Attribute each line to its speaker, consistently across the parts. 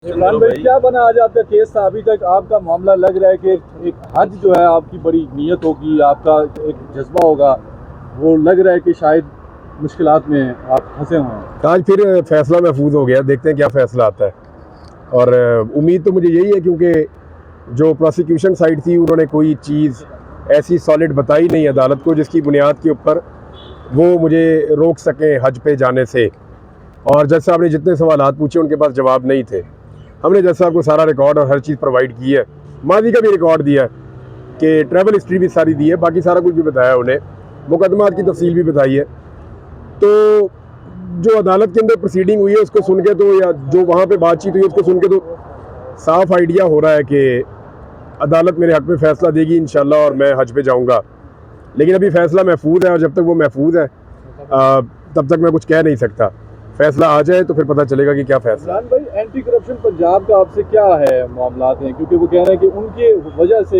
Speaker 1: इमरान भाई क्या बना आज आपका केस था? अभी तक आपका मामला लग रहा है कि एक हज जो है आपकी बड़ी नीयत होगी, आपका एक जज्बा होगा, वो लग रहा है कि शायद मुश्किलात में आप फंसे हुए हैं।
Speaker 2: आज फिर फैसला महफूज हो गया, देखते हैं क्या फैसला आता है। और उम्मीद तो मुझे यही है, क्योंकि जो प्रोसिक्यूशन साइड थी उन्होंने कोई चीज़ ऐसी सॉलिड बताई नहीं अदालत को जिसकी बुनियाद के ऊपर वो मुझे रोक सकें हज पे जाने से। और जज साहब ने जितने सवालात पूछे उनके पास जवाब नहीं थे। हमने जज साहब को सारा रिकॉर्ड और हर चीज़ प्रोवाइड की है, माजी का भी रिकॉर्ड दिया है कि ट्रैवल हिस्ट्री भी सारी दी है, बाकी सारा कुछ भी बताया उन्हें, मुकदमात की तफसील भी बताई है। तो जो अदालत के अंदर प्रोसीडिंग हुई है उसको सुन के तो, या जो वहाँ पे बातचीत हुई है उसको सुन के तो साफ आइडिया हो रहा है कि अदालत मेरे हक में फ़ैसला देगी इंशाल्लाह और मैं हज पे जाऊँगा। लेकिन अभी फ़ैसला महफूज है और जब तक वो महफूज है तब तक मैं कुछ कह नहीं सकता। फैसला आ जाए तो फिर पता चलेगा कि क्या फैसला।
Speaker 1: इमरान भाई, एंटी करप्शन पंजाब का आपसे क्या है मामलात हैं? क्योंकि वो कह रहे हैं कि उनके वजह से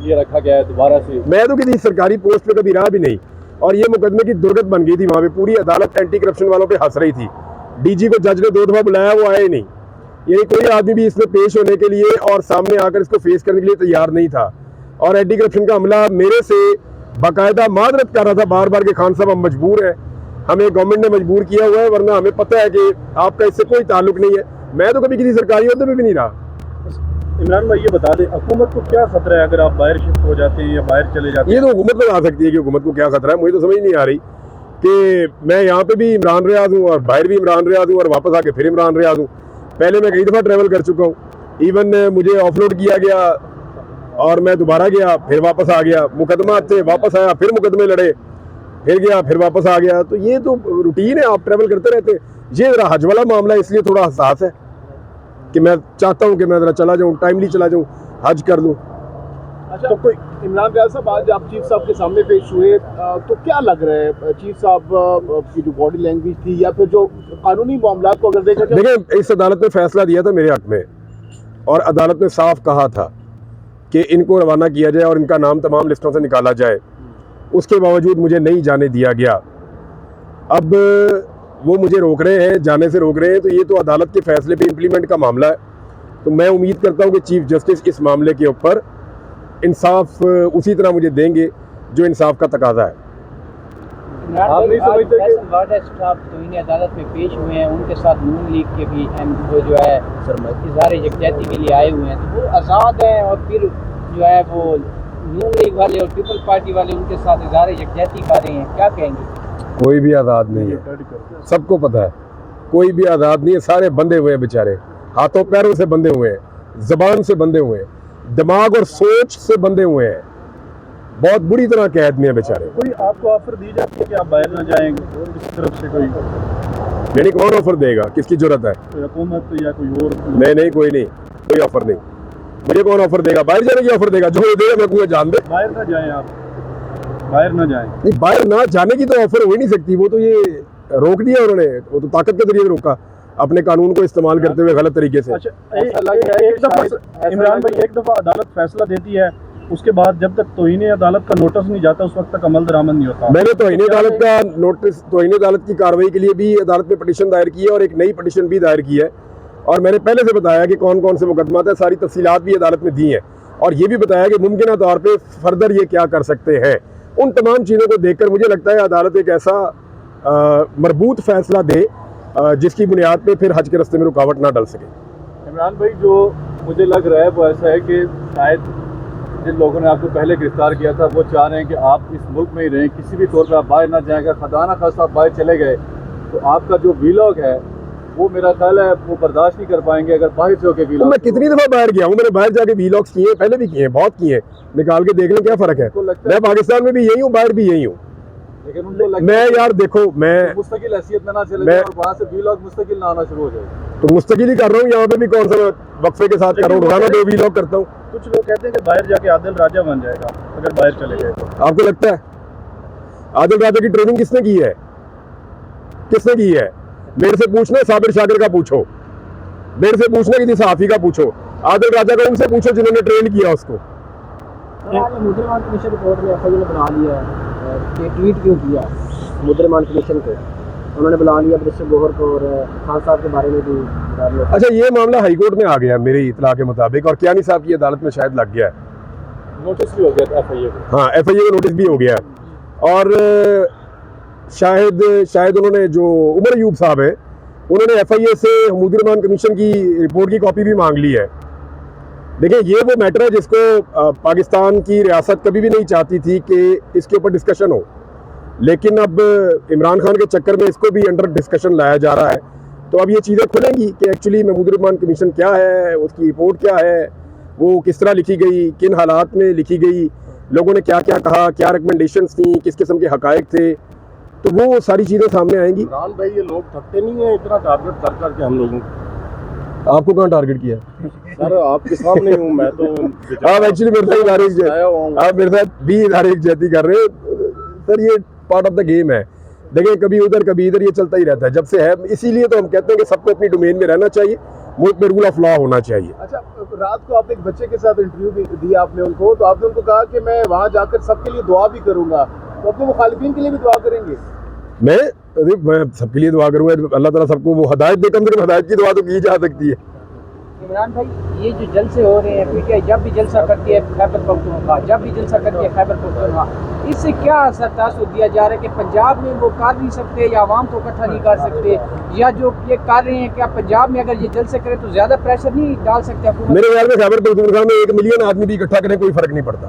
Speaker 1: ये रखा गया है दोबारा से।
Speaker 2: मैं तो किसी सरकारी पोस्ट पे कभी रहा भी नहीं, और ये मुकदमे की दुर्गत बन गई थी। वहाँ पे पूरी अदालत एंटी करप्शन वालों पे हंस रही थी। डीजी को जज ने 2 दफ़ा बुलाया, वो आए नहीं। यानी कोई आदमी भी इसमें पेश होने के लिए और सामने आकर इसको फेस करने के लिए तैयार नहीं था। और एंटी करप्शन का अमला मेरे से बाकायदा माजरत कर रहा था बार बार कि खान साहब हम मजबूर हैं, हमें गवर्नमेंट ने मजबूर किया हुआ है, वरना हमें पता है कि आपका इससे कोई ताल्लुक नहीं है। मैं तो कभी किसी सरकारी ओहदे पे भी नहीं रहा।
Speaker 1: इमरान भाई, ये बता दें हुकूमत को क्या खतरा है अगर आप बाहर शिफ्ट हो जाते हैं या बाहर चले जाते हैं?
Speaker 2: ये तो हुकूमत बता सकती है कि हुकूमत को क्या खतरा है। मुझे तो समझ नहीं आ रही कि मैं यहाँ पे भी इमरान रियाज हूँ और बाहर भी इमरान रियाज हूँ और वापस आके फिर इमरान रियाज हूँ। पहले मैं कई दफ़ा ट्रैवल कर चुका हूँ, इवन मुझे ऑफलोड किया गया और मैं दोबारा गया, फिर वापस आ गया, मुकदमा थे, वापस आया, फिर मुकदमे लड़े, फिर गया, फिर वापस आ गया। तो ये तो रूटीन है, आप ट्रैवल करते रहते हैं। ये जरा हज वाला मामला है इसलिए थोड़ा हसास है कि मैं चाहता हूँ कि मैं जरा चला जाऊँ, टाइमली चला जाऊँ, हज कर लूँ।
Speaker 1: अच्छा, तो कोई इमरान रियाज साहब, आज आप चीफ साहब के सामने पेश हुए तो क्या लग रहा है चीफ साहब की जो बॉडी लैंग्वेज थी या फिर जो कानूनी मामला को अगर देखा जाए?
Speaker 2: देखिए, इस अदालत ने फैसला दिया था मेरे हक में और अदालत ने साफ कहा था कि इनको रवाना किया जाए और इनका नाम तमाम लिस्टों से निकाला जाए। उसके बावजूद मुझे नहीं जाने दिया गया। अब वो मुझे रोक रहे हैं, जाने से रोक रहे हैं, तो ये तो अदालत के फैसले पे इम्प्लीमेंट का मामला है। तो मैं उम्मीद करता हूँ कि चीफ जस्टिस इस मामले के ऊपर इंसाफ उसी तरह मुझे देंगे जो इंसाफ का तकाजा है।
Speaker 1: आप नहीं समझते कि
Speaker 3: अदालत में पेश हुए हैं, उनके साथ नून लीग के भी वो जो है इज़हार यकजहती के लिए आए हुए हैं, तो वो आज़ाद हैं, और फिर जो है वो नून लीग वाले और पीपल्स पार्टी वाले उनके साथ इज़हार यकजहती कर रहे हैं, क्या कहेंगे?
Speaker 2: कोई भी आज़ाद नहीं है, सबको पता है, कोई भी आज़ाद नहीं है। सारे बंधे हुए हैं बेचारे, हाथों पैरों से बंधे हुए हैं, ज़बान से बंधे हुए हैं, दिमाग और सोच से बंधे हुए हैं, बहुत बुरी तरह कैद में है बेचारे।
Speaker 1: कोई आपको ऑफर दी जाती है कि आप बाहर ना जाएंगे किसी तरफ से? कोई
Speaker 2: यानी कौन ऑफर देगा, किसकी जरूरत है?
Speaker 1: कोई हुकूमत या कोई और?
Speaker 2: नहीं, कोई नहीं, कोई ऑफर नहीं। मुझे कौन ऑफर देगा? बाहर जाने की ऑफर देगा? जो देगा मैं कहूँगा जान दे।
Speaker 1: बाहर ना जाएं, आप बाहर ना जाएं।
Speaker 2: नहीं, बाहर ना जाने की तो ऑफर हो ही नहीं सकती। वो तो ये रोक दिया उन्होंने, वो तो ताकत के जरिए रोका, अपने कानून को इस्तेमाल करते हुए गलत तरीके से।
Speaker 1: अच्छा, एक दफा इमरान भाई, एक दफा अदालत फैसला देती है, उसके बाद जब तक तौहीन अदालत का नोटिस नहीं जाता उस वक्त तक अमल दरामद नहीं होता।
Speaker 2: मैंने तौहीन अदालत का नोटिस, तौहीन अदालत की कार्रवाई के लिए भी अदालत में पटिशन दायर की है और एक नई पटिशन भी दायर की है। और मैंने पहले से बताया कि कौन कौन से मुकदमा है, सारी तफसीलात भी अदालत में दी हैं, और ये भी बताया कि मुमकिन तौर पर फर्दर ये क्या कर सकते हैं। उन तमाम चीज़ों को देखकर मुझे लगता है अदालत एक ऐसा मरबूत फैसला दे जिसकी बुनियाद पे फिर हज के रास्ते में रुकावट ना डल सके।
Speaker 1: इमरान भाई, जो मुझे लग रहा है वो ऐसा है कि शायद जिन लोगों ने आपको पहले गिरफ्तार किया था वो चाह रहे हैं कि आप इस मुल्क में ही रहें, किसी भी तौर पर आप बाहर ना जाएंगे। खुदा ना खास्ता आप बाहर चले गए तो आपका जो वीलॉग है वो मेरा ख्याल है वो बर्दाश्त नहीं कर पाएंगे अगर बाहर से होकर वीलॉग।
Speaker 2: मैं कितनी दफ़ा बाहर गया हूँ, मैंने बाहर जाके वीलॉग्स किए, पहले भी किए, बहुत किए, निकाल के देख लें क्या फ़र्क है। मैं पाकिस्तान में भी यही हूँ, बाहर भी यही हूँ।
Speaker 1: लेकिन उनको
Speaker 2: मैं यार देखो, मैं
Speaker 1: मुस्तकिल हैसियत में ना चले और वहाँ से वीलॉग मुस्तकिल ना आना शुरू हो जाए।
Speaker 2: तो मुस्तकिल ही कर रहा हूँ, यहाँ पे भी कौन सा वक्फे के साथ कर रहा हूँ, रोजाना 2 वीलॉग करता हूँ।
Speaker 1: कुछ लोग कहते हैं कि बाहर जाके आदिल राजा बन जाएगा अगर बाहर चले गए तो।
Speaker 2: आपको लगता है? आदिल राजा की ट्रेनिंग किसने की है? किसने की है? मेरे से पूछना, साबिर शाकिर का पूछो, मेरे से पूछना, किसी सहाफी का पूछो। आदिल राजा का उनसे पूछो जिन्होंने ट्रेन किया उसको।
Speaker 3: मुद्रमान कमीशन रिपोर्ट में एफआईआर बना लिया कि ट्वीट क्यों किया मुद्रमान कमीशन को, उन्होंने बुला लिया मिनिस्टर गोहर को और खान साहब के बारे में भी
Speaker 2: अच्छा, ये मामला हाई कोर्ट में आ गया मेरी इतला के मुताबिक, और कियानी साहब की अदालत में शायद लग गया है,
Speaker 1: नोटिस भी हो गया FIA को।
Speaker 2: हाँ, FIA को नोटिस भी हो गया है। और शायद उन्होंने, जो उमर अयूब साहब है, उन्होंने FIA से हदूद-उर-रहमान कमीशन की रिपोर्ट की कॉपी भी मांग ली है। देखिए, ये वो मैटर है जिसको पाकिस्तान की रियासत कभी भी नहीं चाहती थी कि इसके ऊपर डिस्कशन हो, लेकिन अब इमरान खान के चक्कर में इसको भी अंडर डिस्कशन लाया जा रहा है। तो अब ये चीज़ें खुलेंगी कि एक्चुअली हदूद-उर-रहमान कमीशन क्या है, उसकी रिपोर्ट क्या है, वो किस तरह लिखी गई, किन हालात में लिखी गई, लोगों ने क्या क्या कहा, क्या रिकमेंडेशंस थी, किस किस्म के हकायक थे, तो वो सारी चीज़ें सामने आएंगी।
Speaker 4: इमरान भाई, ये लोग थकते नहीं है इतना टारगेट कर करके हम लोगों को?
Speaker 2: आपको कहाँ टारगेट किया?
Speaker 4: सर आपके सामने हूँ मैं तो।
Speaker 2: आप एक्चुअली मेरे साथ आप मेरे साथ भी ज्यादती कर रहे हो सर, ये पार्ट ऑफ द गेम है। देखिए, कभी उधर कभी इधर, ये चलता ही रहता है जब से है। इसीलिए तो हम कहते हैं कि सबको अपनी डोमेन में रहना चाहिए, मुल्क में रूल ऑफ लॉ होना चाहिए।
Speaker 4: अच्छा, रात को आपने एक बच्चे के साथ इंटरव्यू भी दिया आपने उनको, तो आपने उनको कहा कि मैं वहाँ जाकर सबके लिए दुआ भी करूँगा, तो अपने मुखालिफिन के लिए भी दुआ करेंगे?
Speaker 2: मैं सबके लिए दुआ करूँगा, अल्लाह ताला सबको वो हदायत दे, कम से कम हदायत की दुआ तो की जा सकती है।
Speaker 3: इमरान भाई, ये जो जलसे हो रहे हैं, PTI जब भी जलसा करती है खैबर पख्तूनख्वा, जब भी जलसा करती है खैबर पख्तूनख्वा, इससे क्या असर तासुर दिया जा रहा है कि पंजाब में वो कर नहीं सकते या आवाम को इकट्ठा नहीं कर सकते, या जो ये कर रहे हैं क्या पंजाब में अगर ये जलसे करें तो ज़्यादा प्रेशर नहीं डाल सकते हुकूमत?
Speaker 2: मेरे ख्याल में खैबर पख्तूनख्वा में 1 मिलियन आदमी भी इकट्ठा करें कोई फर्क नहीं पड़ता।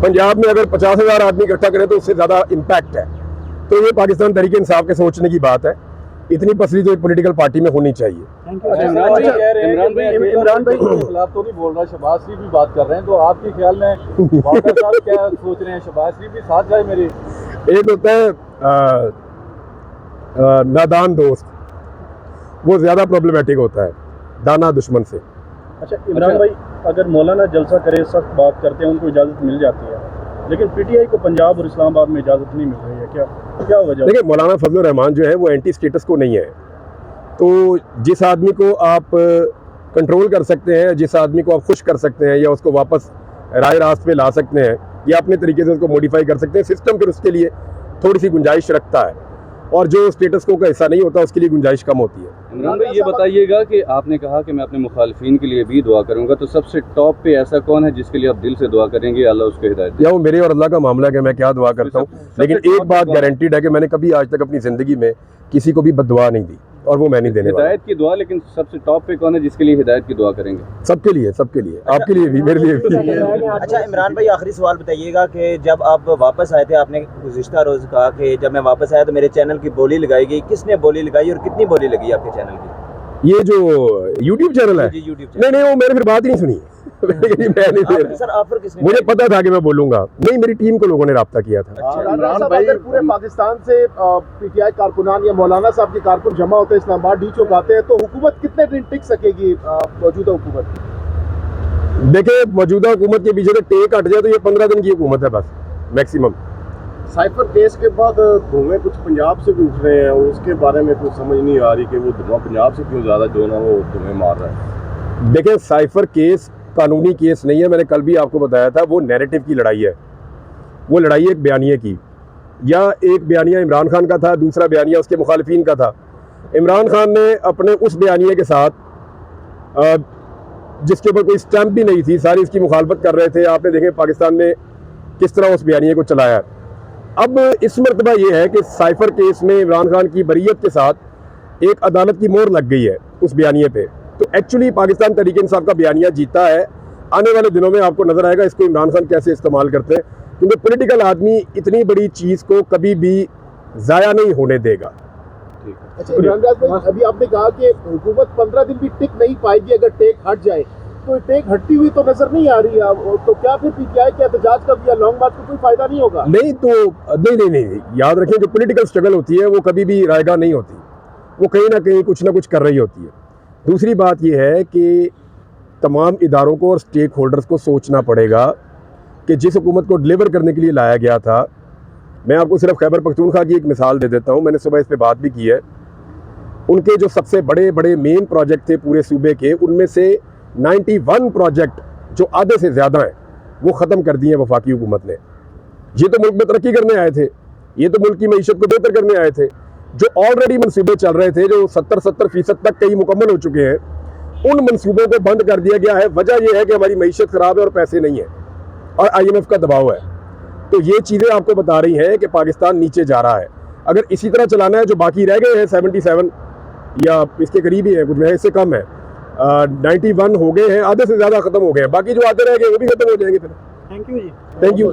Speaker 2: पंजाब में अगर 50,000 आदमी इकट्ठा करें तो उससे ज़्यादा इम्पैक्ट है। तो ये पाकिस्तान तहरीक इंसाफ के सोचने की बात है। इतनी पसली तो एक पॉलिटिकल पार्टी में होनी चाहिए।
Speaker 1: इमरान भाई के खिलाफ तो नहीं बोल रहा, शहबाज शरीफ भी बात कर रहे हैं, तो आपके ख्याल में वाक़ई साहब क्या सोच रहे हैं? शहबाज शरीफ भी साथ जाए मेरे?
Speaker 2: एक होता है नादान दोस्त, वो ज़्यादा प्रॉब्लमेटिक होता है दाना दुश्मन से।
Speaker 4: अच्छा इमरान भाई, अगर मौलाना जलसा करे, सख्त बात करते हैं, उनको इजाज़त मिल जाती है, लेकिन PTI को पंजाब और इस्लामाबाद में इजाज़त नहीं मिल रही है, क्या वजह?
Speaker 2: देखिए, मौलाना फजलुर रहमान जो है वो एंटी स्टेटस को नहीं है। तो जिस आदमी को आप कंट्रोल कर सकते हैं, जिस आदमी को आप खुश कर सकते हैं या उसको वापस राय रास्त पे ला सकते हैं या अपने तरीके से उसको मॉडिफाई कर सकते हैं, सिस्टम फिर उसके लिए थोड़ी सी गुंजाइश रखता है, और जो स्टेटस को का हिस्सा नहीं होता उसके लिए गुंजाइश कम होती है।
Speaker 5: इमरान भाई, ये बताइएगा कि आपने कहा कि मैं अपने मुखालिफिन के लिए भी दुआ करूंगा, तो सबसे टॉप पे ऐसा कौन है जिसके लिए आप दिल से दुआ करेंगे, अल्लाह उसको हिदायत दे?
Speaker 2: या वो मेरे और अल्लाह का मामला है कि मैं क्या दुआ करता हूँ, लेकिन एक बात गारंटीड है कि मैंने कभी आज तक अपनी ज़िंदगी में किसी को भी बद्दुआ नहीं दी, और वो मैं नहीं देने वाला।
Speaker 5: हिदायत की दुआ, लेकिन सबसे टॉप पे कौन है जिसके लिए हिदायत की दुआ करेंगे?
Speaker 2: सबके लिए, आपके लिए भी, मेरे लिए भी।
Speaker 6: अच्छा इमरान भाई, आखिरी सवाल बताइएगा कि जब आप वापस आए थे, आपने गुज़िश्ता रोज़ कहा कि जब मैं वापस आया तो मेरे चैनल की बोली लगाई गई, किसने बोली लगाई और कितनी बोली लगी आपके चैनल की?
Speaker 2: ये जो YouTube चैनल है, नहीं वो मैंने फिर बात ही नहीं सुनी।
Speaker 6: सर ऑफर किसने?
Speaker 2: मुझे पता था कि मैं बोलूंगा, नहीं मेरी टीम को लोगों ने राब्ता किया था।
Speaker 4: इमरान भाई, पूरे पाकिस्तान से PTI कारकुनान या मौलाना साहब के कारकुन जमा होते हैं, इस्लामाबाद डी चौक आते हैं, तो हुकूमत कितने दिन टिक सकेगी मौजूदा हुकूमत?
Speaker 2: देखिए, मौजूदा हुकूमत के पीछे से टेक हट जाए तो ये 15 दिन की हुकूमत है बस, मैक्सिमम।
Speaker 4: साइफर केस के बाद धुएं कुछ पंजाब से भी उठ रहे हैं, उसके बारे में कुछ समझ नहीं आ रही कि वो धुआं पंजाब से क्यों ज़्यादा जो ना वो धुएं मार रहा है।
Speaker 2: देखिए, साइफर केस कानूनी केस नहीं है, मैंने कल भी आपको बताया था, वो नैरेटिव की लड़ाई है। वो लड़ाई एक बयानिए की, या एक बयानिया इमरान खान का था, दूसरा बयानिया उसके मुखालिफिन का था। इमरान खान ने अपने उस बयानिए के साथ जिसके ऊपर कोई स्टैंप भी नहीं थी, सारी इसकी मुखालफत कर रहे थे। आपने देखे पाकिस्तान में किस तरह उस बयानिए को चलाया। अब इस मरतबा ये है कि साइफर केस में इमरान खान की बरीयत के साथ एक अदालत की मोहर लग गई है उस बयानिए पे। तो एक्चुअली पाकिस्तान तहरीक इंसाफ का बयानिया जीता है। आने वाले दिनों में आपको नजर आएगा इसको इमरान खान कैसे इस्तेमाल करते हैं, क्योंकि पॉलिटिकल आदमी इतनी बड़ी चीज़ को कभी भी ज़ाया नहीं होने देगा।
Speaker 4: अच्छा इमरान भाई, अभी आपने कहा कि हुकूमत 15 दिन भी टिक नहीं पाएगी अगर टेक हट जाए, तो टेक हटती हुई तो नजर नहीं आ रही है, तो क्या फिर PTI के एहतजाज का या लॉन्ग मार्च का कोई फायदा नहीं होगा?
Speaker 2: नहीं तो नहीं, याद रखें जो पॉलिटिकल स्ट्रगल होती है वो कभी भी रायगा नहीं होती, वो कहीं ना कहीं कुछ ना कुछ कर रही होती है। दूसरी बात यह है कि तमाम इदारों को और स्टेक होल्डर्स को सोचना पड़ेगा कि जिस हुकूमत को डिलीवर करने के लिए लाया गया था, मैं आपको सिर्फ खैबर पख्तूनख्वा की एक मिसाल दे देता हूँ, मैंने सुबह इस पर बात भी की है। उनके जो सबसे बड़े बड़े मेन प्रोजेक्ट थे पूरे सूबे के, उनमें से 91 प्रोजेक्ट जो आधे से ज़्यादा हैं वो ख़त्म कर दिए वफाकी हुकूमत ने। ये तो मुल्क में तरक्की करने आए थे, ये तो मुल्क की मईशत को बेहतर करने आए थे, जो ऑलरेडी मंसूबे चल रहे थे, जो 70% तक कई मुकम्मल हो चुके हैं, उन मंसूबों को बंद कर दिया गया है। वजह यह है कि हमारी मईशत खराब है और पैसे नहीं है और IMF का दबाव है। तो ये चीज़ें आपको बता रही हैं कि पाकिस्तान नीचे जा रहा है। अगर इसी तरह चलाना है, जो बाकी रह गए हैं 77 या इसके करीब ही है, कुछ इससे कम है, 91 हो गए हैं, आधे से ज़्यादा ख़त्म हो गए हैं, बाकी जो आते रह गए वो भी ख़त्म हो जाएंगे फिर।
Speaker 4: Thank you ji.
Speaker 2: Thank you.